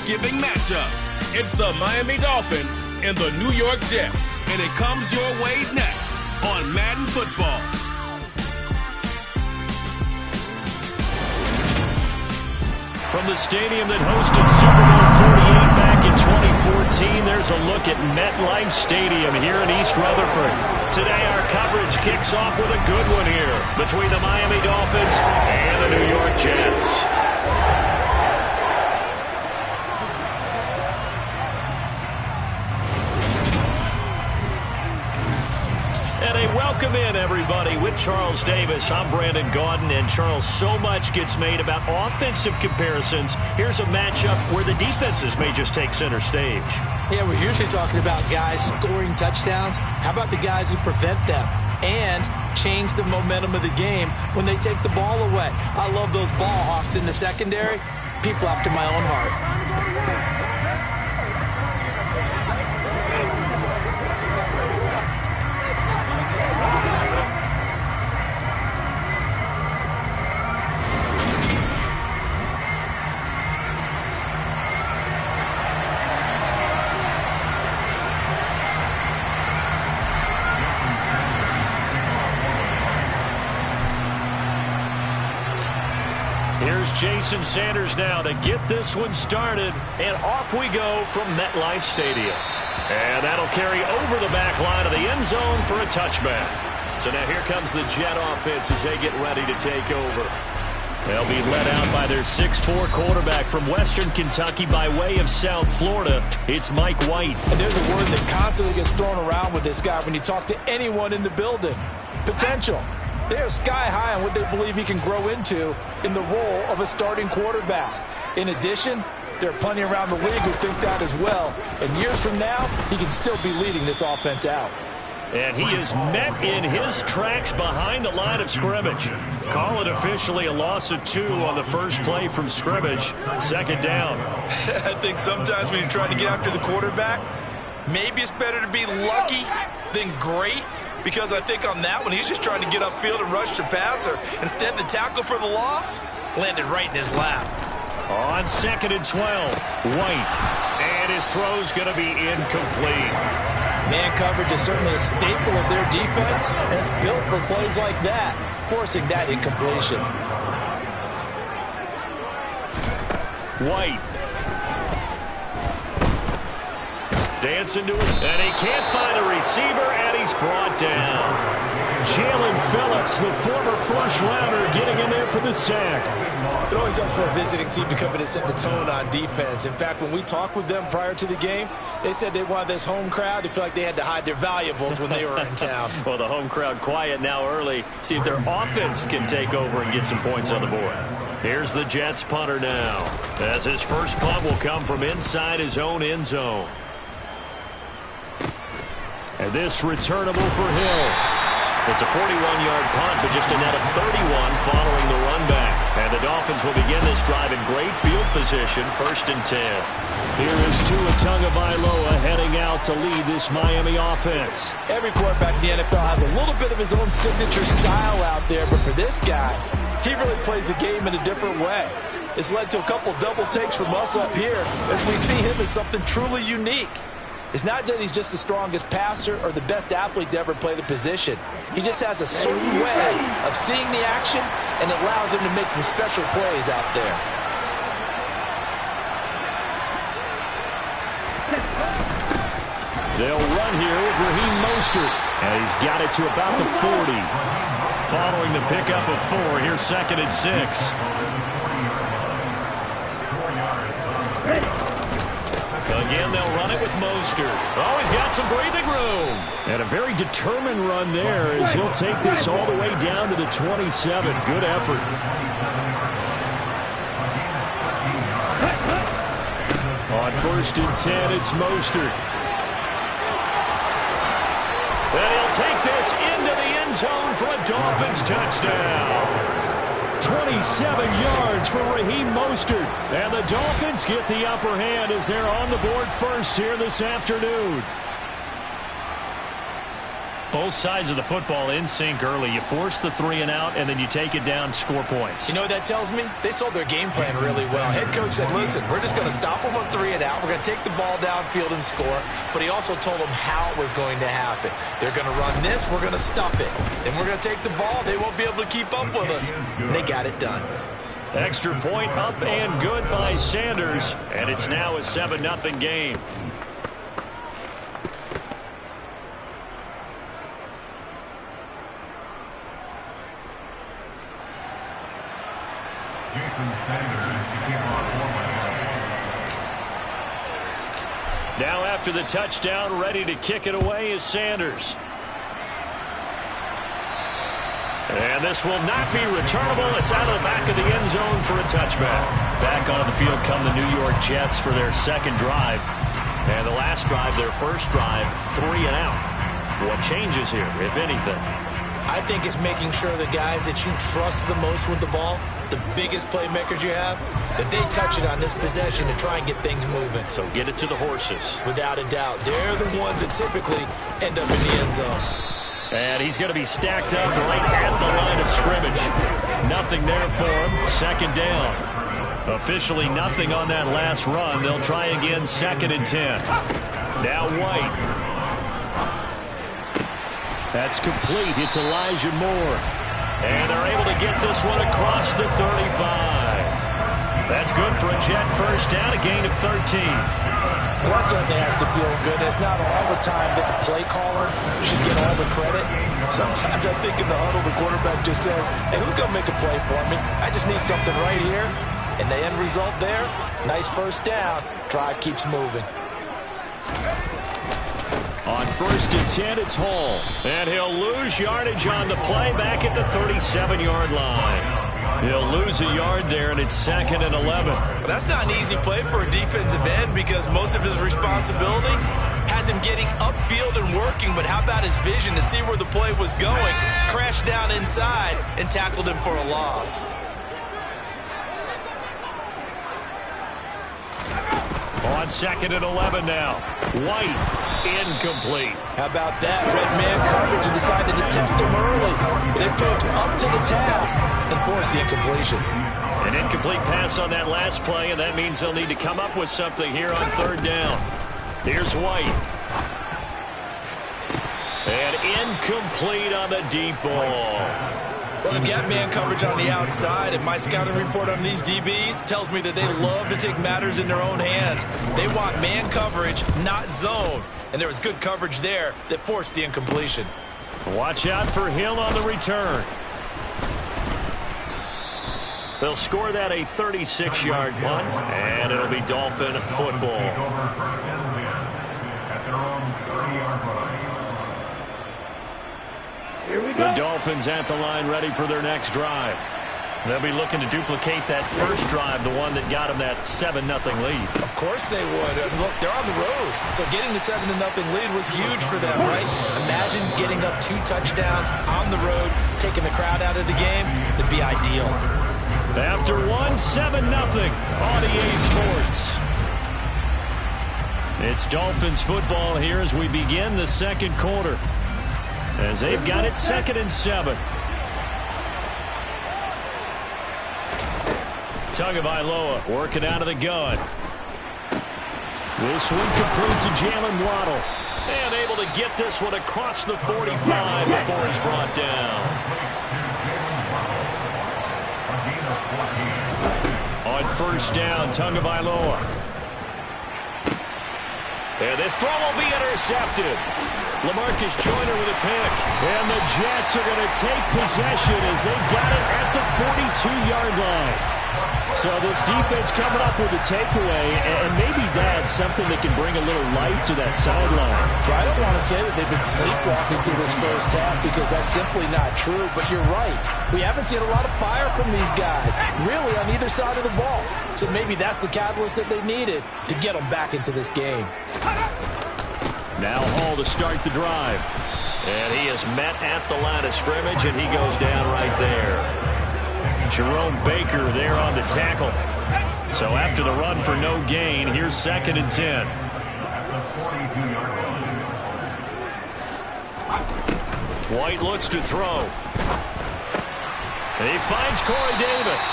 Thanksgiving matchup. It's the Miami Dolphins and the New York Jets, and it comes your way next on Madden Football. From the stadium that hosted Super Bowl 48 back in 2014, there's a look at MetLife Stadium here in East Rutherford. Today our coverage kicks off with a good one here between the Miami Dolphins and the New York Jets. Welcome in, everybody, with Charles Davis. I'm Brandon Gaudin, and Charles, so much gets made about offensive comparisons. Here's a matchup where the defenses may just take center stage. Yeah, we're usually talking about guys scoring touchdowns. How about the guys who prevent them and change the momentum of the game when they take the ball away? I love those ball hawks in the secondary. People after my own heart. Here's Jason Sanders now to get this one started, and off we go from MetLife Stadium. And that'll carry over the back line of the end zone for a touchback. So now here comes the Jet offense as they get ready to take over. They'll be led out by their 6'4" quarterback from Western Kentucky by way of South Florida. It's Mike White. And there's a word that constantly gets thrown around with this guy when you talk to anyone in the building. Potential. They're sky high on what they believe he can grow into in the role of a starting quarterback. In addition, there are plenty around the league who think that as well. And years from now, he can still be leading this offense out. And he is met in his tracks behind the line of scrimmage. Call it officially a loss of 2 on the first play from scrimmage. Second down. I think sometimes when you're trying to get after the quarterback, maybe it's better to be lucky than great. Because I think on that one, he's just trying to get upfield and rush the passer. Instead, the tackle for the loss landed right in his lap. On 2nd and 12, White. And his throw's going to be incomplete. Man coverage is certainly a staple of their defense, and it's built for plays like that, forcing that incompletion. White. Dancing to it, and he can't find a receiver, and he's brought down. Jalen Phillips, the former first-rounder, getting in there for the sack. It always helps for a visiting team to come in and set the tone on defense. In fact, when we talked with them prior to the game, they said they wanted this home crowd to feel like they had to hide their valuables when they were in town. Well, the home crowd quiet now early. See if their offense can take over and get some points on the board. Here's the Jets punter now, as his first punt will come from inside his own end zone. And this returnable for Hill. It's a 41-yard punt, but just a net of 31 following the run back. And the Dolphins will begin this drive in great field position, 1st and 10. Here is Tua Tagovailoa heading out to lead this Miami offense. Every quarterback in the NFL has a little bit of his own signature style out there, but for this guy, he really plays the game in a different way. It's led to a couple double takes from us up here as we see him as something truly unique. It's not that he's just the strongest passer or the best athlete to ever play the position. He just has a certain way of seeing the action, and it allows him to make some special plays out there. They'll run here with Raheem Mostert, and he's got it to about the 40. Following the pickup of 4, here's 2nd and 6. Again, they'll run it with Mostert. Oh, he's got some breathing room. And a very determined run there as he'll take this all the way down to the 27. Good effort. On 1st and 10, it's Mostert. And he'll take this into the end zone for a Dolphins touchdown. 27 yards for Raheem Mostert. And the Dolphins get the upper hand as they're on the board first here this afternoon. Both sides of the football in sync early. You force the 3 and out, and then you take it down, score points. You know what that tells me? They sold their game plan really well. Head coach said, listen, we're just going to stop them on 3 and out. We're going to take the ball downfield and score. But he also told them how it was going to happen. They're going to run this. We're going to stop it. Then we're going to take the ball. They won't be able to keep up with us. And they got it done. Extra point up and good by Sanders. And it's now a 7-0 game. Now after the touchdown, ready to kick it away is Sanders. And this will not be returnable. It's out of the back of the end zone for a touchback. Back on the field come the New York Jets for their second drive. And the last drive, their first drive, 3 and out. What changes here, if anything? I think it's making sure the guys that you trust the most with the ball, the biggest playmakers you have, that they touch it on this possession to try and get things moving. So get it to the horses. Without a doubt. They're the ones that typically end up in the end zone. And he's going to be stacked up right at the line of scrimmage. Nothing there for him. Second down. Officially nothing on that last run. They'll try again, 2nd and 10. Now White. That's complete. It's Elijah Moore. And they're able to get this one across the 35. That's good for a Jet first down, a gain of 13. Well, that certainly has to feel good. It's not all the time that the play caller should get all the credit. Sometimes I think in the huddle, the quarterback just says, hey, who's going to make a play for me? I just need something right here. And the end result there, nice first down. Drive keeps moving. On 1st and 10, it's Hall. And he'll lose yardage on the play back at the 37-yard line. He'll lose a yard there, and it's 2nd and 11. Well, that's not an easy play for a defensive end because most of his responsibility has him getting upfield and working. But how about his vision to see where the play was going, crashed down inside, and tackled him for a loss. On 2nd and 11 now. White, incomplete. How about that? Red man coverage and decided to test him early. And it took up to the task and forced the incompletion. An incomplete pass on that last play, and that means they'll need to come up with something here on 3rd down. Here's White. And incomplete on the deep ball. Well, they've got man coverage on the outside, and my scouting report on these DBs tells me that they love to take matters in their own hands. They want man coverage, not zone. And there was good coverage there that forced the incompletion. Watch out for Hill on the return. They'll score that a 36-yard punt, and it'll be Dolphin football. The Dolphins at the line ready for their next drive. They'll be looking to duplicate that first drive, the one that got them that 7-0 lead. Of course they would. Look, they're on the road, so getting the 7-0 lead was huge for them, right? Imagine getting up 2 touchdowns on the road, taking the crowd out of the game. It'd be ideal. After 7-0 on EA Sports. It's Dolphins football here as we begin the second quarter. As they've got it 2nd and 7. Tagovailoa working out of the gun. This one complete to Jalen Waddle. And able to get this one across the 45 before he's brought down. On 1st down, Tagovailoa. And this throw will be intercepted. LaMarcus Joyner with a pick. And the Jets are going to take possession as they got it at the 42-yard line. So this defense coming up with a takeaway, and maybe that's something that can bring a little life to that sideline. Well, I don't want to say that they've been sleepwalking through this first half because that's simply not true, but you're right. We haven't seen a lot of fire from these guys, really on either side of the ball. So maybe that's the catalyst that they needed to get them back into this game. Now Hall to start the drive. And he is met at the line of scrimmage, and he goes down right there. Jerome Baker there on the tackle. So after the run for no gain, here's 2nd and 10. White looks to throw. He finds Corey Davis.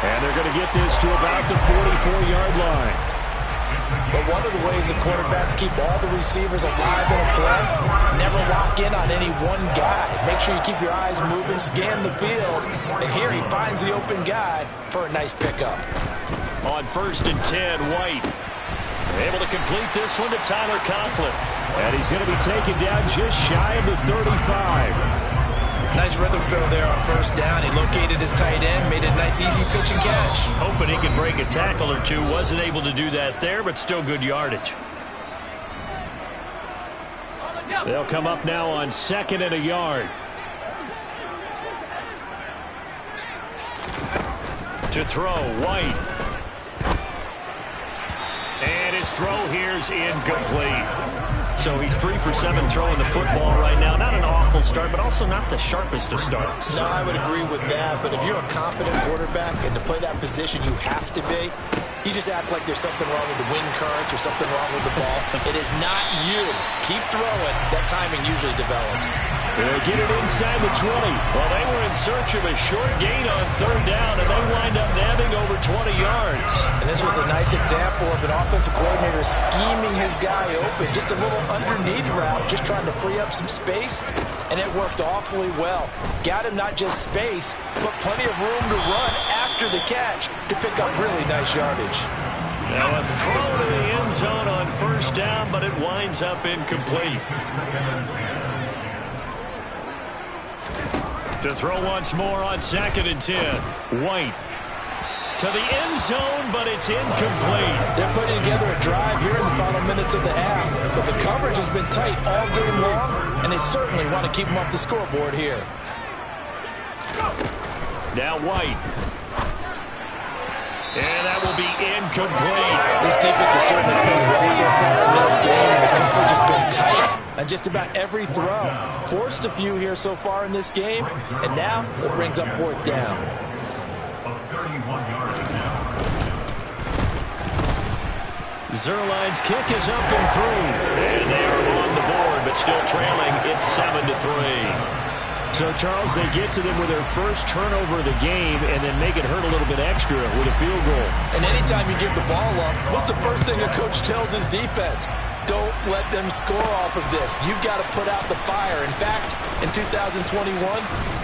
And they're going to get this to about the 44-yard line. But one of the ways the quarterbacks keep all the receivers alive in a play, never lock in on any one guy. Make sure you keep your eyes moving, scan the field. And here he finds the open guy for a nice pickup. On 1st and 10, White able to complete this one to Tyler Conklin. And he's going to be taken down just shy of the 35. Nice rhythm throw there on 1st down. He located his tight end, made a nice easy pitch and catch. Hoping he could break a tackle or two. Wasn't able to do that there, but still good yardage. They'll come up now on 2nd and a yard. To throw, White. And his throw here's incomplete. So he's 3 for 7 throwing the football right now. Not an awful start, but also not the sharpest of starts. No, I would agree with that. But if you're a confident quarterback and to play that position, you have to be. You just act like there's something wrong with the wind currents or something wrong with the ball. It is not you. Keep throwing. That timing usually develops. They get it inside the 20. Well, they were in search of a short gain on 3rd down, and they wind up nabbing over 20 yards. And this was a nice example of an offensive coordinator scheming his guy open. Just a little underneath route, just trying to free up some space, and it worked awfully well. Got him not just space, but plenty of room to run after the catch to pick up really nice yardage. Now a throw to the end zone on 1st down, but it winds up incomplete. To throw once more on 2nd and 10. White to the end zone, but it's incomplete. They're putting together a drive here in the final minutes of the half. But the coverage has been tight all game long, and they certainly want to keep them off the scoreboard here. Now White. And that will be incomplete. This defense has certainly played well so far in this game, and the coverage has been tight on just about every throw. Forced a few here so far in this game, and now it brings up 4th down. Zerline's kick is up and through. And they are on the board, but still trailing. It's 7-3. So, Charles, they get to them with their first turnover of the game and then make it hurt a little bit extra with a field goal. And anytime you give the ball up, what's the first thing a coach tells his defense? Don't let them score off of this. You've got to put out the fire. In fact, in 2021,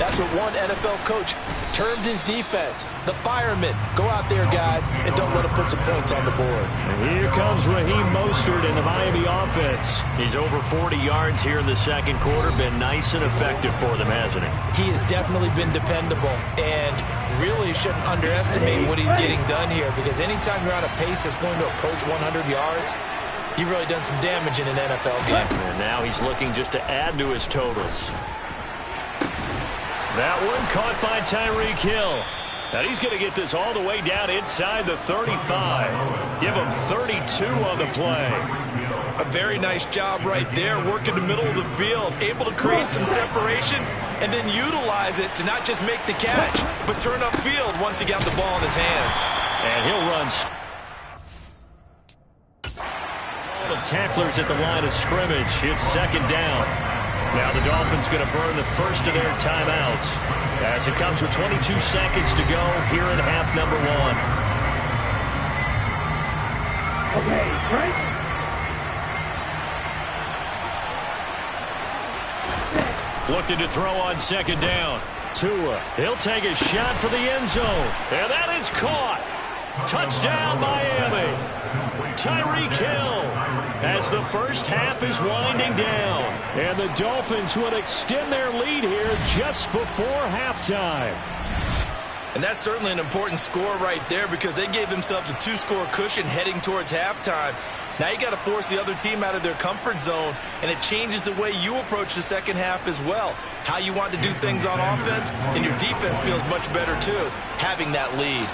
that's what one NFL coach termed his defense. The firemen. Go out there, guys, and don't let them put some points on the board. And here comes Raheem Mostert in the Miami offense. He's over 40 yards here in the 2nd quarter. Been nice and effective for them, hasn't he? He has definitely been dependable, and really shouldn't underestimate what he's getting done here, because anytime you're on a pace that's going to approach 100 yards, you've really done some damage in an NFL game. And now he's looking just to add to his totals. That one caught by Tyreek Hill. And he's going to get this all the way down inside the 35. Give him 32 on the play. A very nice job right there, working the middle of the field, able to create some separation and then utilize it to not just make the catch, but turn upfield once he got the ball in his hands. And he'll run. Of tacklers at the line of scrimmage. It's 2nd down. Now the Dolphins going to burn the first of their timeouts as it comes with 22 seconds to go here in half number 1. Okay, right. Looking to throw on 2nd down. Tua, he'll take a shot for the end zone. And that is caught. Touchdown, Miami. Tyreek Hill as the first half is winding down. And the Dolphins would extend their lead here just before halftime. And that's certainly an important score right there, because they gave themselves a 2-score cushion heading towards halftime. Now you got to force the other team out of their comfort zone, and it changes the way you approach the second half as well. How you want to do things on offense, and your defense feels much better too, having that lead.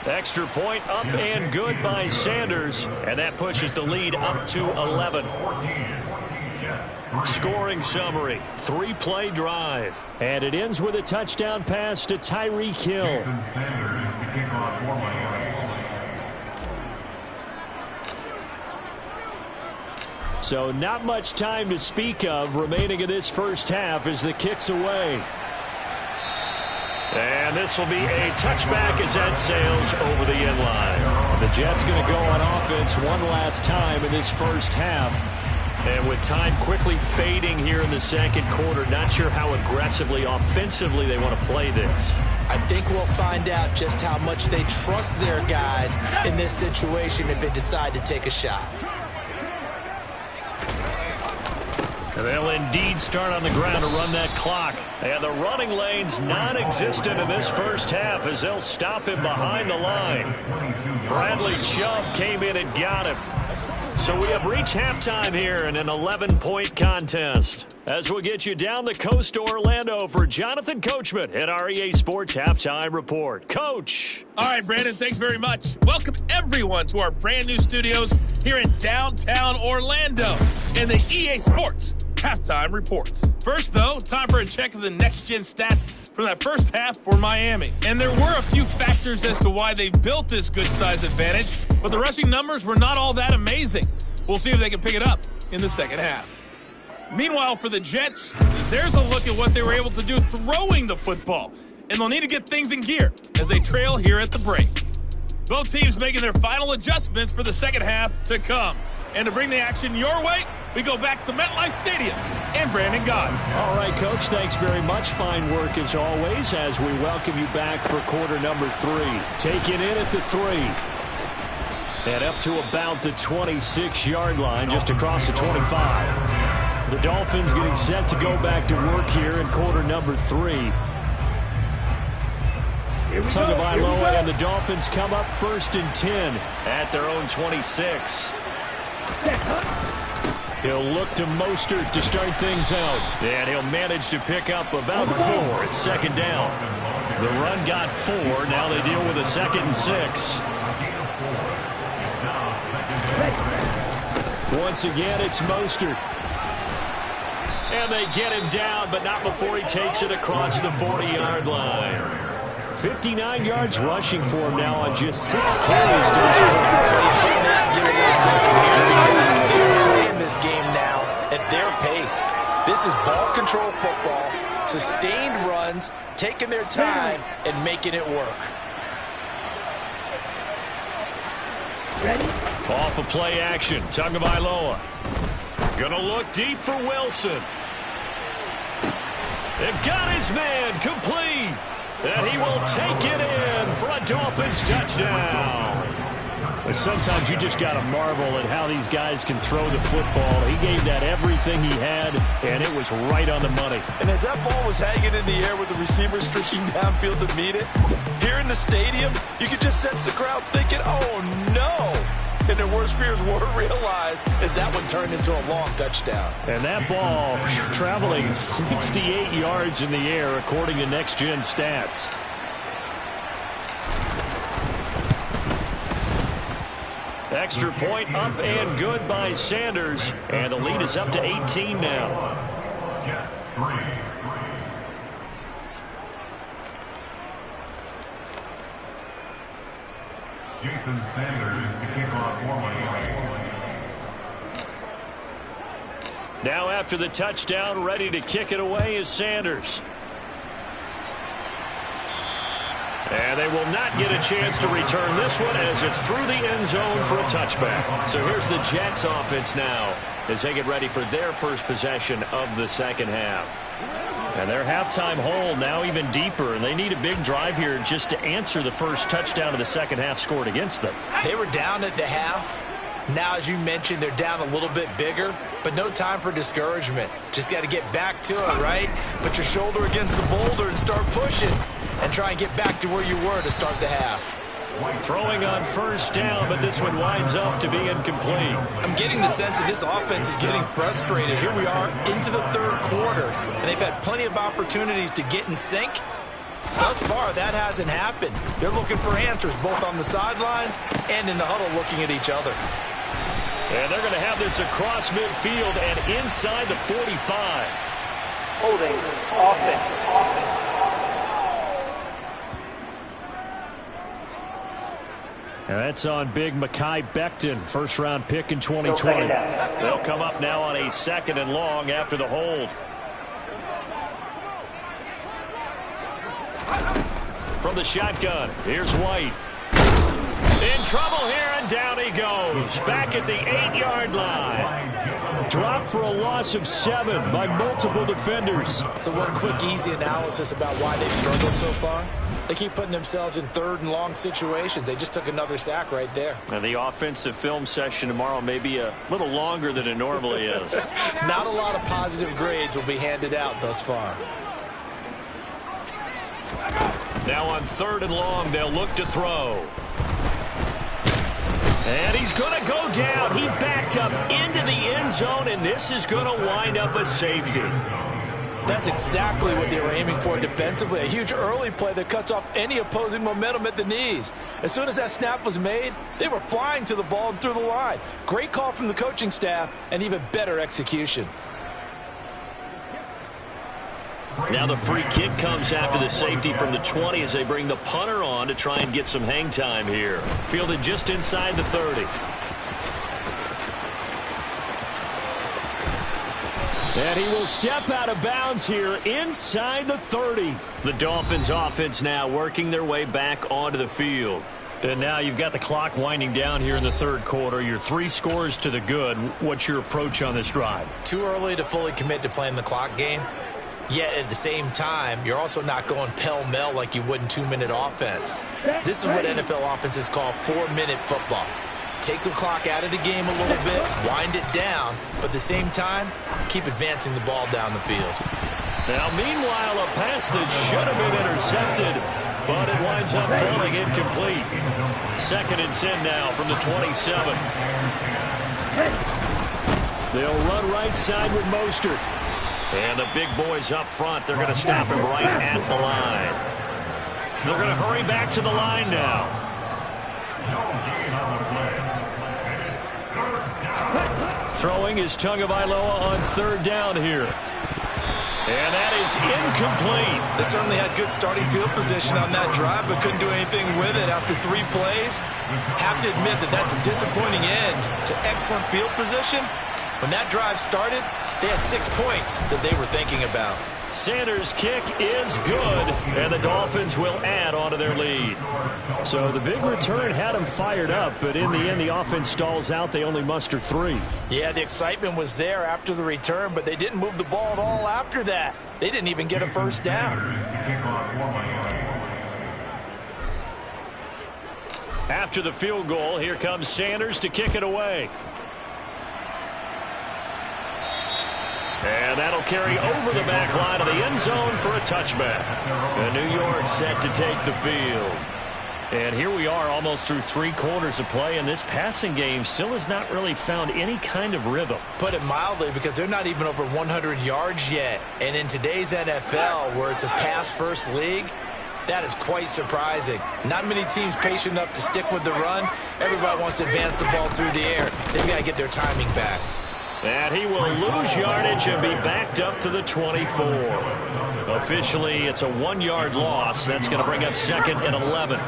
Extra point up and good by Sanders, and that pushes the lead up to 11. Scoring summary, 3-play drive, and it ends with a touchdown pass to Tyreek Hill. So not much time to speak of remaining in this first half as the kick's away. And this will be a touchback as that sails over the end line. The Jets going to go on offense one last time in this first half. And with time quickly fading here in the second quarter, not sure how aggressively, offensively they want to play this. I think we'll find out just how much they trust their guys in this situation if they decide to take a shot. They'll indeed start on the ground to run that clock. And the running lane's non-existent in this first half as they'll stop him behind the line. Bradley Chubb came in and got him. So we have reached halftime here in an 11-point contest. As we'll get you down the coast to Orlando for Jonathan Coachman at our EA Sports Halftime Report. Coach. All right, Brandon, thanks very much. Welcome, everyone, to our brand-new studios here in downtown Orlando in the EA Sports Halftime Report. First, though, time for a check of the next-gen stats from that first half for Miami. And there were a few factors as to why they built this good size advantage, but the rushing numbers were not all that amazing. We'll see if they can pick it up in the second half. Meanwhile, for the Jets, there's a look at what they were able to do throwing the football, and they'll need to get things in gear as they trail here at the break. Both teams making their final adjustments for the second half to come. And to bring the action your way, we go back to MetLife Stadium and Brandon Gott. All right, Coach, thanks very much. Fine work as always as we welcome you back for quarter number 3. Taking in at the 3. And up to about the 26-yard line, just across the 25. The Dolphins getting set to go back to work here in quarter number 3. Tagovailoa and the Dolphins come up 1st and 10 at their own 26. He'll look to Mostert to start things out. And he'll manage to pick up about 4 at second down. The run got 4. Now they deal with a 2nd and 6. Once again, it's Mostert. And they get him down, but not before he takes it across the 40-yard line. 59 yards rushing for him now on just 6 carries to They're playing this game now at their pace. This is ball control football, sustained runs, taking their time and making it work. Ready? Off of play action, Tagovailoa. Gonna look deep for Wilson. They've got his man complete. And he will take it in for a Dolphins touchdown. But sometimes you just got to marvel at how these guys can throw the football. He gave that everything he had, and it was right on the money. And as that ball was hanging in the air with the receiver streaking downfield to meet it, here in the stadium, you could just sense the crowd thinking, oh, no. And their worst fears were realized as that one turned into a long touchdown. And that ball traveling 68 yards in the air, according to next-gen stats. Extra point up and good by Sanders. And the lead is up to 18 now. Jets 3. Jason Sanders to kick off for Miami. Now after the touchdown, ready to kick it away is Sanders. And they will not get a chance to return this one as it's through the end zone for a touchback. So here's the Jets offense now as they get ready for their first possession of the second half. And their halftime hole now even deeper, and they need a big drive here just to answer the first touchdown of the second half scored against them. They were down at the half. Now, as you mentioned, they're down a little bit bigger, but no time for discouragement. Just got to get back to it, right? Put your shoulder against the boulder and start pushing and try and get back to where you were to start the half. Throwing on first down, but this one winds up to be incomplete. I'm getting the sense that this offense is getting frustrated. Here we are into the third quarter, and they've had plenty of opportunities to get in sync. Thus far, that hasn't happened. They're looking for answers both on the sidelines and in the huddle looking at each other. And they're going to have this across midfield and inside the 45. Holding. Offense. And that's on big Mekhi Becton, first-round pick in 2020. They'll come up now on a 2nd and long after the hold. From the shotgun, here's White. In trouble here, and down he goes. Back at the 8-yard line. Dropped for a loss of 7 by multiple defenders. So one quick, easy analysis about why they've struggled so far. They keep putting themselves in 3rd and long situations. They just took another sack right there. And the offensive film session tomorrow may be a little longer than it normally is. Not a lot of positive grades will be handed out thus far. Now on 3rd and long, they'll look to throw. And he's going to go down. He backed up into the end zone, and this is going to wind up a safety. That's exactly what they were aiming for defensively. A huge early play that cuts off any opposing momentum at the knees. As soon as that snap was made, they were flying to the ball and through the line. Great call from the coaching staff, and even better execution. Now the free kick comes after the safety from the 20 as they bring the punter on to try and get some hang time here. Fielded just inside the 30. And he will step out of bounds here inside the 30. The Dolphins offense now working their way back onto the field. And now you've got the clock winding down here in the 3rd quarter. Your 3 scores to the good. What's your approach on this drive? Too early to fully commit to playing the clock game. Yet at the same time, you're also not going pell-mell like you would in 2-minute offense. This is what NFL offenses call 4-minute football. Take the clock out of the game a little bit, wind it down, but at the same time, keep advancing the ball down the field. Now, meanwhile, a pass that should have been intercepted, but it winds up falling incomplete. 2nd and 10 now from the 27. They'll run right side with Mostert. And the big boys up front, they're going to stop him right at the line. They're going to hurry back to the line now. Throwing is Tagovailoa on 3rd down here. And that is incomplete. They certainly had good starting field position on that drive, but couldn't do anything with it after 3 plays. Have to admit that that's a disappointing end to excellent field position. When that drive started, they had 6 points that they were thinking about. Sanders' kick is good, and the Dolphins will add on to their lead. So the big return had them fired up, but in the end, the offense stalls out. They only muster 3. Yeah, the excitement was there after the return, but they didn't move the ball at all after that. They didn't even get a first down. After the field goal, here comes Sanders to kick it away. And that'll carry over the back line of the end zone for a touchback. And New York set to take the field. And here we are almost through 3 quarters of play, and this passing game still has not really found any kind of rhythm. Put it mildly, because they're not even over 100 yards yet. And in today's NFL, where it's a pass-first league, that is quite surprising. Not many teams patient enough to stick with the run. Everybody wants to advance the ball through the air. They've got to get their timing back. And he will lose yardage and be backed up to the 24. Officially, it's a 1-yard loss. That's going to bring up 2nd and 11.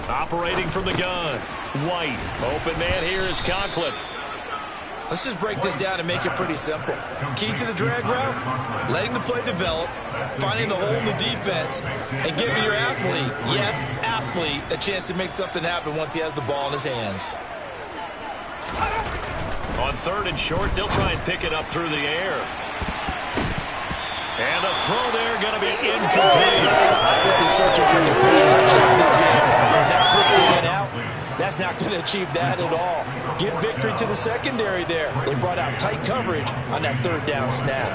Operating from the gun. White. Open man here is Conklin. Let's just break this down and make it pretty simple. Key to the drag route, letting the play develop, finding the hole in the defense, and giving your athlete, yes, athlete, a chance to make something happen once he has the ball in his hands. On 3rd and short, they'll try and pick it up through the air. And the throw there going to be incomplete. This is searching for the first touchdown this game. That quickly went out. That's not going to achieve that at all. Give victory to the secondary there. They brought out tight coverage on that 3rd down snap.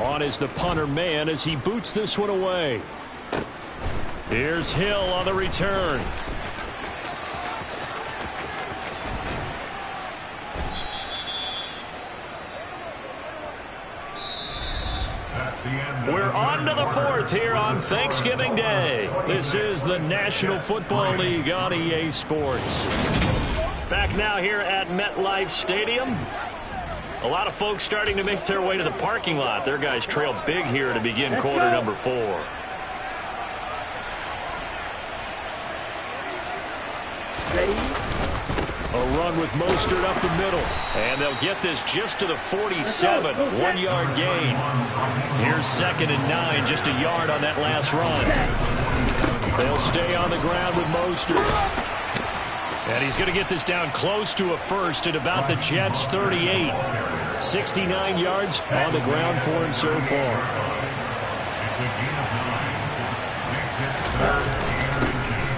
On is the punter man as he boots this one away. Here's Hill on the return. We're on to the 4th here on Thanksgiving Day. This is the National Football League on EA Sports. Back now here at MetLife Stadium. A lot of folks starting to make their way to the parking lot. Their guys trail big here to begin quarter number 4. A run with Mostert up the middle. And they'll get this just to the 47. 1-yard gain. Here's 2nd and 9. Just a yard on that last run. They'll stay on the ground with Mostert. And he's going to get this down close to a first at about the Jets' 38. 69 yards on the ground for him so far.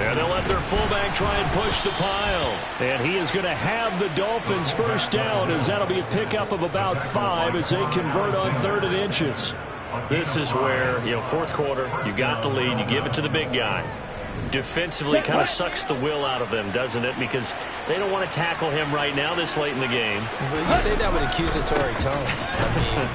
And they'll let their fullback try and push the pile. And he is going to have the Dolphins first down, as that'll be a pickup of about 5 as they convert on 3rd and inches. This is where, fourth quarter, you got the lead, you give it to the big guy. Defensively kind of sucks the will out of them, doesn't it? Because they don't want to tackle him right now this late in the game. Well, you say that with accusatory tones. I mean,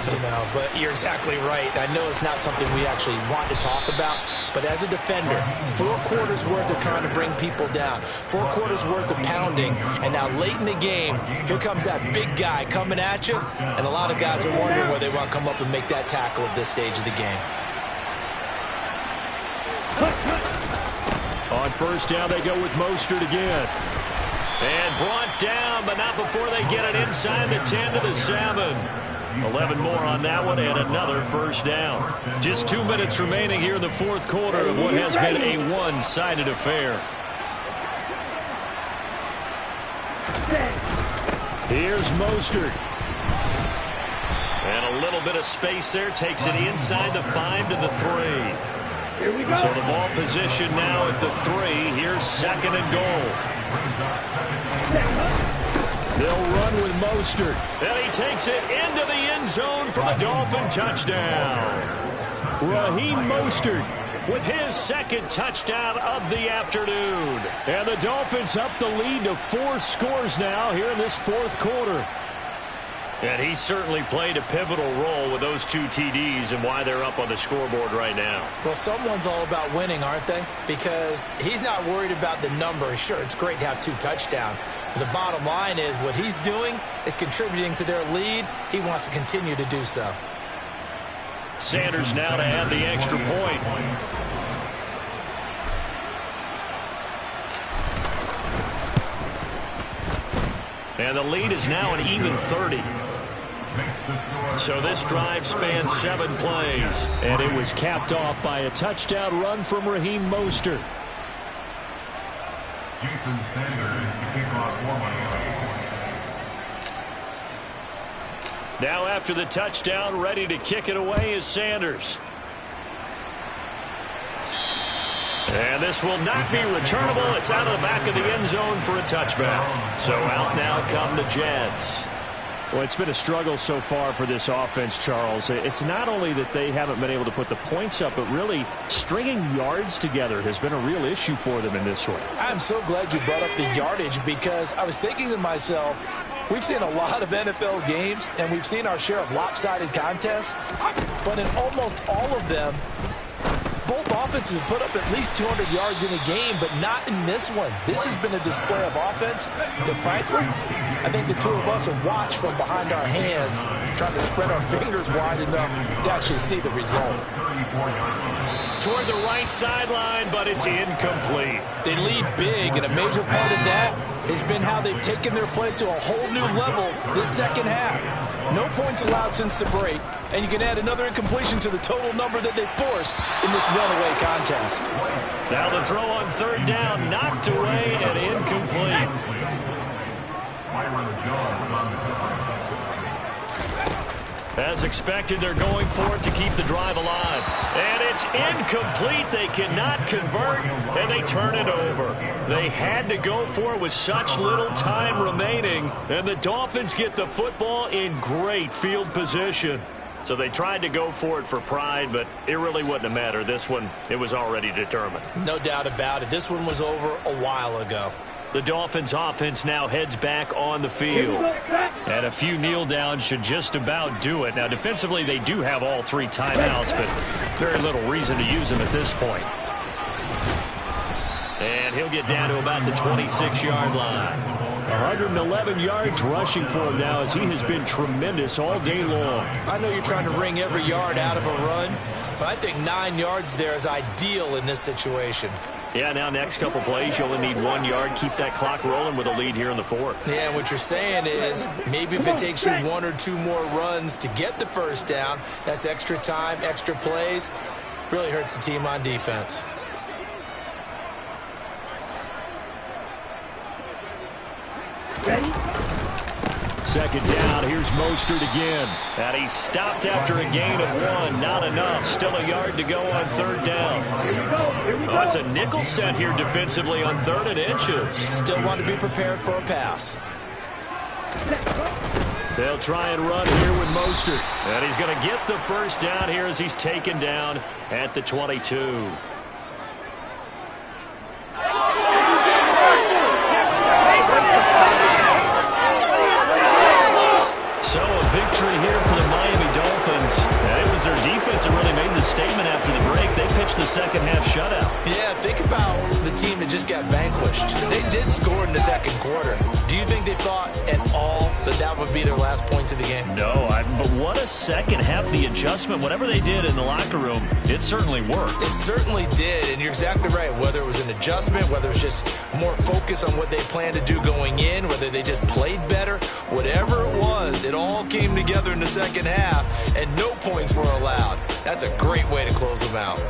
but you're exactly right. I know it's not something we actually want to talk about, but as a defender, 4 quarters worth of trying to bring people down, 4 quarters worth of pounding, and now late in the game, here comes that big guy coming at you, and a lot of guys are wondering where they want to come up and make that tackle at this stage of the game. On first down, they go with Mostert again. And brought down, but not before they get it inside the 10 to the 7. 11 more on that one, and another first down. Just 2 minutes remaining here in the fourth quarter of what has been a one-sided affair. Here's Mostert. And a little bit of space there. Takes it inside the 5 to the 3. So the ball position now at the 3. Here's 2nd and goal. They'll run with Mostert. And he takes it into the end zone for the Dolphin touchdown. Raheem Mostert with his 2nd touchdown of the afternoon. And the Dolphins up the lead to 4 scores now here in this fourth quarter. And he certainly played a pivotal role with those 2 TDs and why they're up on the scoreboard right now. Well, someone's all about winning, aren't they? Because he's not worried about the number. Sure, it's great to have 2 touchdowns. But the bottom line is what he's doing is contributing to their lead. He wants to continue to do so. Sanders now to add the extra point. And the lead is now an even 30. So this drive spans 7 plays. And it was capped off by a touchdown run from Raheem Mostert. Jason Sanders to kick off for Now after the touchdown, ready to kick it away is Sanders. And this will not be returnable. It's out of the back of the end zone for a touchback. So out now come the Jets. Well, it's been a struggle so far for this offense, Charles. It's not only that they haven't been able to put the points up, but really stringing yards together has been a real issue for them in this one. I'm so glad you brought up the yardage, because I was thinking to myself, we've seen a lot of NFL games, and we've seen our share of lopsided contests, but in almost all of them, both offenses have put up at least 200 yards in a game, but not in this one. This has been a display of offense that, frankly, I think the two of us have watched from behind our hands, trying to spread our fingers wide enough to actually see the result. Toward the right sideline, but it's incomplete. They lead big, and a major part of that has been how they've taken their play to a whole new level this second half. No points allowed since the break, and you can add another incompletion to the total number that they forced in this runaway contest. Now the throw on third down, knocked away and incomplete. As expected, they're going for it to keep the drive alive. And it's incomplete. They cannot convert, and they turn it over. They had to go for it with such little time remaining, and the Dolphins get the football in great field position. So they tried to go for it for pride, but it really wouldn't have mattered. This one, it was already determined. No doubt about it. This one was over a while ago. The Dolphins offense now heads back on the field. And a few kneel downs should just about do it. Now defensively they do have all 3 timeouts, but very little reason to use them at this point. And he'll get down to about the 26-yard line. 111 yards rushing for him now as he has been tremendous all day long. I know you're trying to wring every yard out of a run, but I think 9 yards there is ideal in this situation. Yeah, now next couple plays, you only need 1 yard. Keep that clock rolling with a lead here in the fourth. Yeah, what you're saying is maybe if it takes you 1 or 2 more runs to get the first down, that's extra time, extra plays. Really hurts the team on defense. Ready? Second down, here's Mostert again. And he's stopped after a gain of 1. Not enough. Still a yard to go on third down. Oh, it's a nickel set here defensively on 3rd and inches. Still want to be prepared for a pass. They'll try and run here with Mostert. And he's going to get the first down here as he's taken down at the 22. So a victory here for the Miami Dolphins. And it was their defense that really made the statement after the break. They pitched the second half shutout. Yeah, think about the team that just got vanquished. They did score in the second quarter. Do you think they thought at all that that would be their last points of the game? No, but what a second half. The adjustment, whatever they did in the locker room, it certainly worked. It certainly did, and you're exactly right. Whether it was an adjustment, whether it was just more focus on what they planned to do going in, whether they just played better, whatever it was, it all came together in the second half, and no points were allowed. That's a great way to close them out.